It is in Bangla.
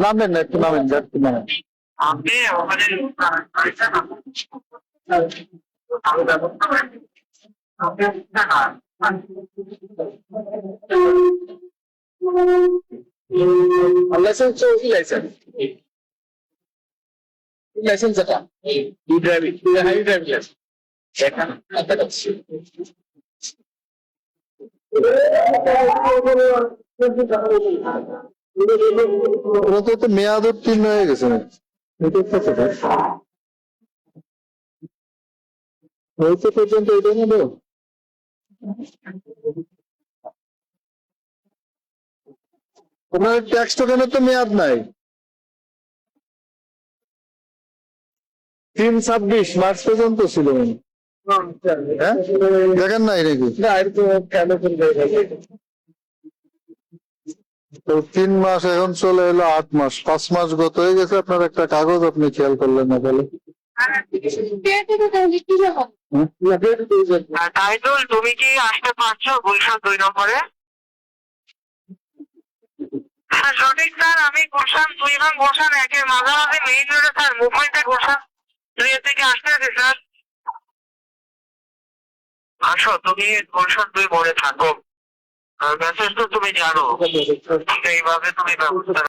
নামেন না, একটু নামেন, একটু নামেন। আপনি ওখানে লাইসেন্স কি লাইসেন্স? লাইসেন্স এটা ই ড্রাইভিং, হাই ড্রাইভিং লাইসেন্স এখানে ওরা তো মেয়াদ উত্তীর্ণ হয়ে গেছে। হয়তো পর্যন্ত এটা নেব। তোমার ট্যাক্স টোকেনের তো মেয়াদ নাই। 3/26 মার্চ পর্যন্ত ছিল। হ্যাঁ দেখেন নাই নাকি? তো 3 মাস এখন চলে এলো 8 মাস, 5 মাস গত হয়ে গেছে, আপনার একটা কাগজ আপনি খেয়াল করলেন না বলে। টাইটুল, তুমি কি আসতে পারছো গুলশান 2 নম্বরে? হ্যাঁ সঠিক স্যার, আমি গুলশান 2 এবং গুলশান 1 এর মাঝামাঝি মেইন রোডে স্যার, মুভমেন্টে গুলশান 2 এর থেকে আসতে আছি স্যার। আসো, তুমি গুলশান 2 মোড়ে থাকো, মেসেজ তো তুমি জানো, এইভাবে তুমি ব্যবস্থা